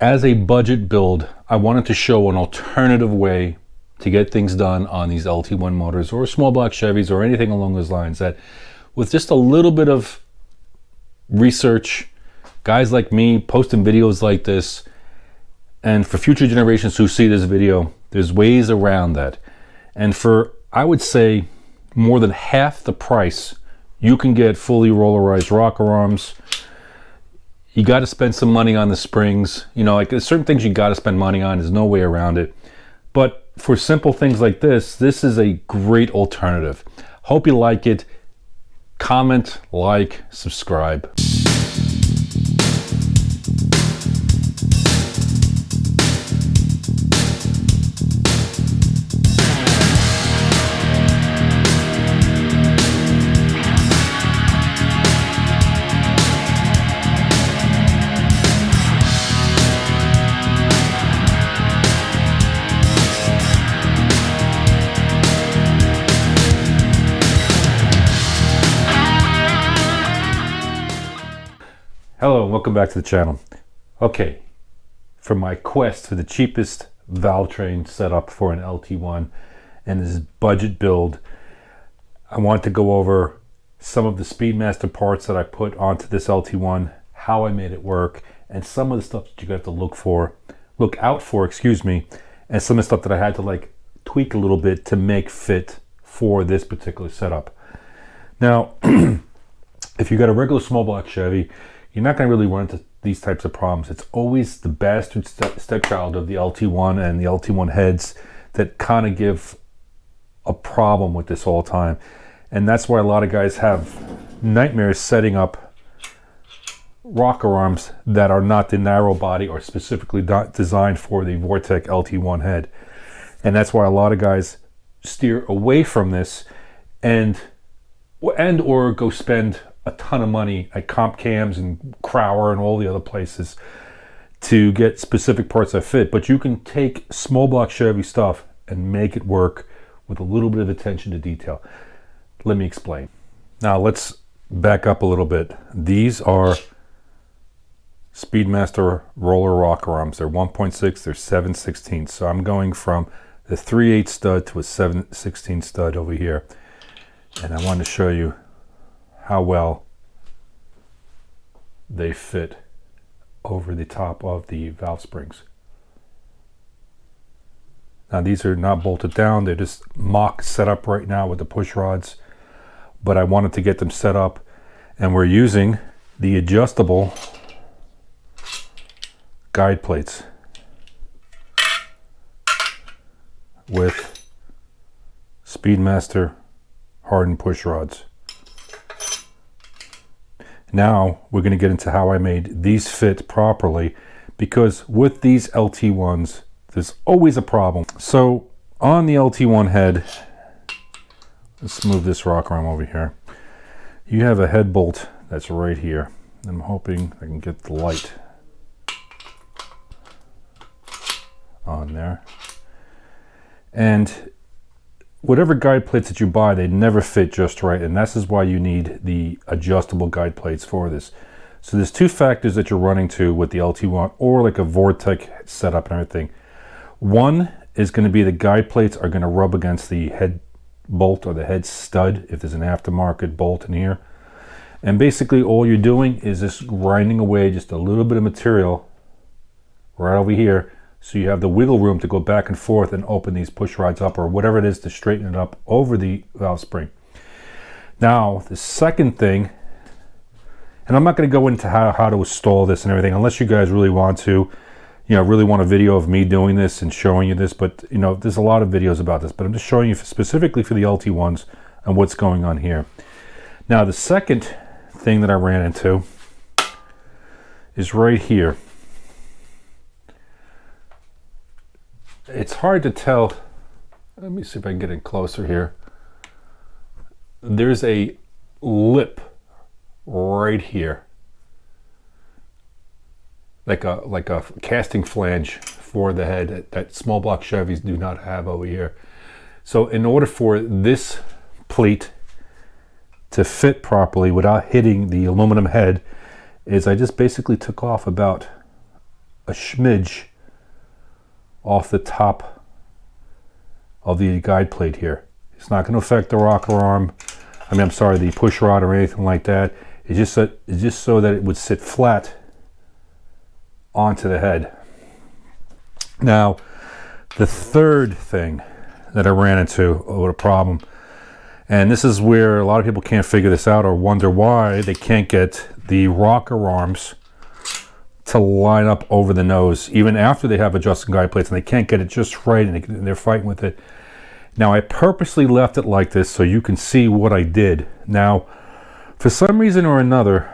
As a budget build, I wanted to show an alternative way to get things done on these LT1 motors or small block Chevys or anything along those lines, that with just a little bit of research, guys like me posting videos like this, and for future generations who see this video, there's ways around that. And for, I would say, more than half the price, you can get fully rollerized rocker arms. You got to spend some money on the springs. You know, like there's certain things you got to spend money on. There's no way around it. But for simple things like this is a great alternative. Hope you like it. Comment, like, subscribe. Hello and welcome back to the channel. Okay, for my quest for the cheapest Valvetrain setup for an LT1 and this budget build, I want to go over some of the Speedmaster parts that I put onto this LT1, how I made it work, and some of the stuff that you have to look out for, excuse me, and some of the stuff that I had to like tweak a little bit to make fit for this particular setup. Now, if you got a regular small block Chevy, you're not going to really run into these types of problems. It's always the bastard stepchild of the LT1 and the LT1 heads that kind of give a problem with this all the time. And that's why a lot of guys have nightmares setting up rocker arms that are not the narrow body or specifically designed for the Vortec LT1 head. And that's why a lot of guys steer away from this and or go spend a ton of money at Comp Cams and Crower and all the other places to get specific parts that fit. But you can take small block Chevy stuff and make it work with a little bit of attention to detail. Let me explain. Now let's back up a little bit. These are Speedmaster roller rocker arms. They're 1.6, they're 7/16. So I'm going from the 3/8 stud to a 7/16 stud over here. And I want to show you how well they fit over the top of the valve springs. Now these are not bolted down, they're just mock set up right now with the push rods, but I wanted to get them set up, and we're using the adjustable guide plates with Speedmaster hardened push rods. Now we're going to get into how I made these fit properly, because with these LT1s there's always a problem. So on the LT1 head, let's move this rocker arm over here. You have a head bolt that's right here. I'm hoping I can get the light on there. And whatever guide plates that you buy, they never fit just right, and this is why you need the adjustable guide plates for this. So there's two factors that you're running to with the LT1 or like a Vortec setup and everything. One is going to be the guide plates are going to rub against the head bolt or the head stud if there's an aftermarket bolt in here. And basically all you're doing is just grinding away just a little bit of material right over here, so you have the wiggle room to go back and forth and open these push rods up or whatever it is to straighten it up over the valve spring. Now the second thing, and I'm not going to go into how to install this and everything unless you guys really want to, really want a video of me doing this and showing you this, but there's a lot of videos about this, but I'm just showing you specifically for the LT1s and what's going on here. Now the second thing that I ran into is right here. It's hard to tell. Let me see if I can get it closer here. There's a lip right here, like a casting flange for the head that small block Chevys do not have over here. So in order for this plate to fit properly without hitting the aluminum head, is I just basically took off about a smidge off the top of the guide plate here. It's not going to affect the rocker arm. I mean, I'm sorry, the push rod or anything like that. It's just so that it would sit flat onto the head. Now, the third thing that I ran into with a problem, and this is where a lot of people can't figure this out or wonder why they can't get the rocker arms to line up over the nose, even after they have adjusting guide plates, and they can't get it just right, and they're fighting with it. Now, I purposely left it like this so you can see what I did. Now, for some reason or another,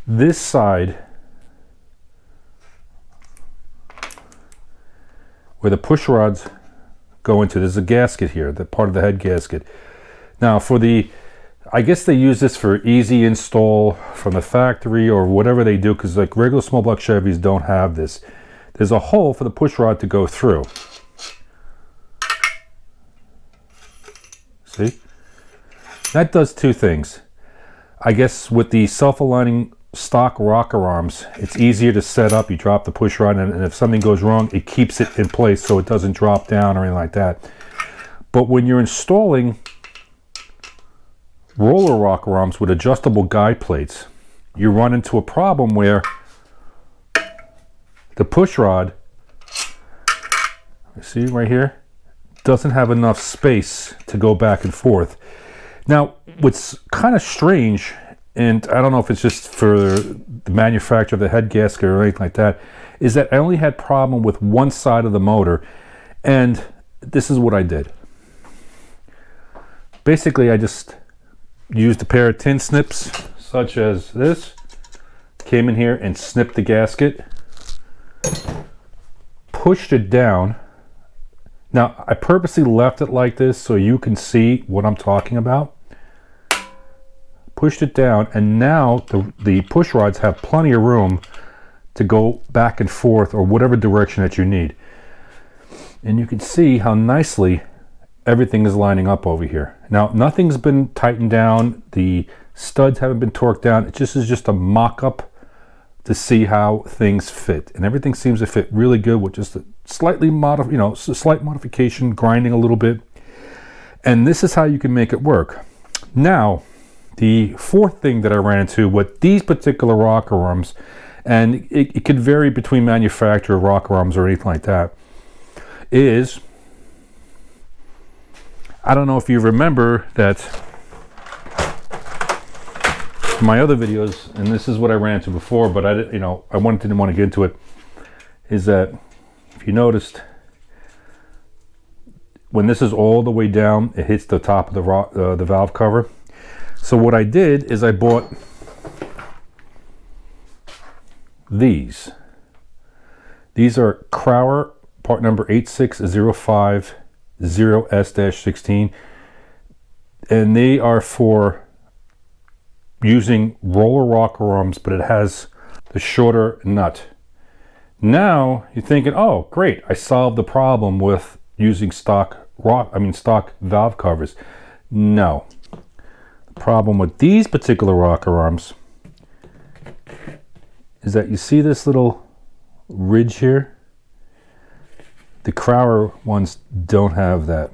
this side, where the push rods go into, there's a gasket here, the part of the head gasket. Now, for the, I guess they use this for easy install from the factory or whatever they do, because like regular small block Chevys don't have this. There's a hole for the push rod to go through. See? That does two things. I guess with the self-aligning stock rocker arms, it's easier to set up. You drop the push rod, and if something goes wrong, it keeps it in place so it doesn't drop down or anything like that. But when you're installing roller rocker arms with adjustable guide plates, you run into a problem where the push rod, see right here, doesn't have enough space to go back and forth. Now, what's kind of strange, and I don't know if it's just for the manufacturer of the head gasket or anything like that, is that I only had problem with one side of the motor, and this is what I did. Basically, I just used a pair of tin snips, such as this, came in here and snipped the gasket, pushed it down. Now, I purposely left it like this so you can see what I'm talking about. Pushed it down, and now the push rods have plenty of room to go back and forth or whatever direction that you need. And you can see how nicely everything is lining up over here. Now, nothing's been tightened down. The studs haven't been torqued down. It just is just a mock-up to see how things fit, and everything seems to fit really good with just a slightly slight modification, grinding a little bit, and this is how you can make it work. Now, the fourth thing that I ran into with these particular rocker arms, and it could vary between manufacturer rocker arms or anything like that, is, I don't know if you remember that my other videos, and this is what I ran into before, but I didn't want to get into it, is that if you noticed, when this is all the way down, it hits the top of the valve cover. So what I did is I bought these. These are Crower part number 86050S-16, and they are for using roller rocker arms, but it has the shorter nut. Now you're thinking, oh great, I solved the problem with using stock valve covers. No. The problem with these particular rocker arms is that you see this little ridge here? The Crower ones don't have that.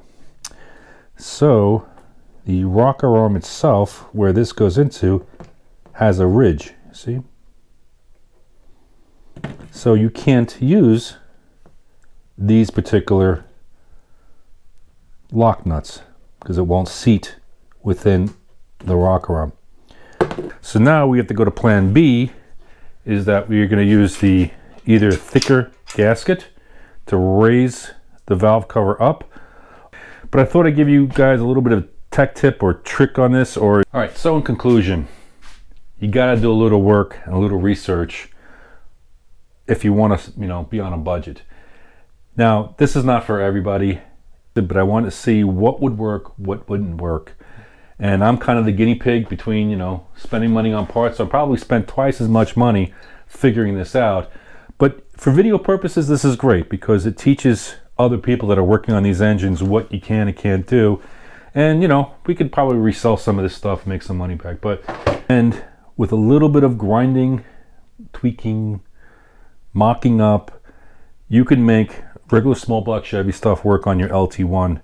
So the rocker arm itself, where this goes into, has a ridge, see? So you can't use these particular lock nuts because it won't seat within the rocker arm. So now we have to go to plan B, is that we are going to use the either thicker gasket to raise the valve cover up. But I thought I'd give you guys a little bit of tech tip or trick on this. All right, so in conclusion, you got to do a little work and a little research if you want to be on a budget. Now, this is not for everybody, but I want to see what would work, what wouldn't work. And I'm kind of the guinea pig between spending money on parts. So I probably spent twice as much money figuring this out. But for video purposes, this is great because it teaches other people that are working on these engines what you can and can't do. And we could probably resell some of this stuff and make some money back. And with a little bit of grinding tweaking, mocking up. You can make regular small block Chevy stuff work on your LT1,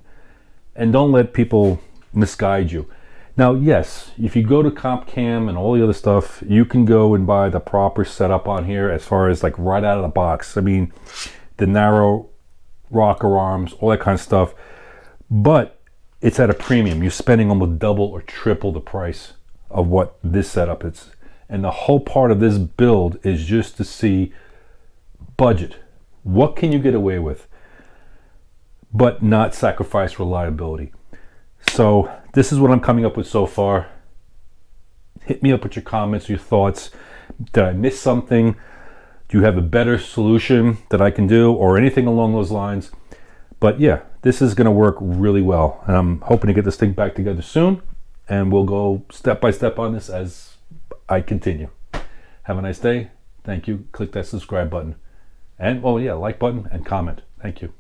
and don't let people misguide you. Now, yes, if you go to Comp Cam and all the other stuff, you can go and buy the proper setup on here as far as like right out of the box. I mean, the narrow rocker arms, all that kind of stuff. But it's at a premium. You're spending almost double or triple the price of what this setup is. And the whole part of this build is just to see budget. What can you get away with, but not sacrifice reliability? So this is what I'm coming up with so far. Hit me up with your comments, your thoughts. Did I miss something? Do you have a better solution that I can do, or anything along those lines? But yeah, this is going to work really well, and I'm hoping to get this thing back together soon, and we'll go step by step on this as I continue. Have a nice day. Thank you. Click that subscribe button, and oh yeah, like button and comment. Thank you.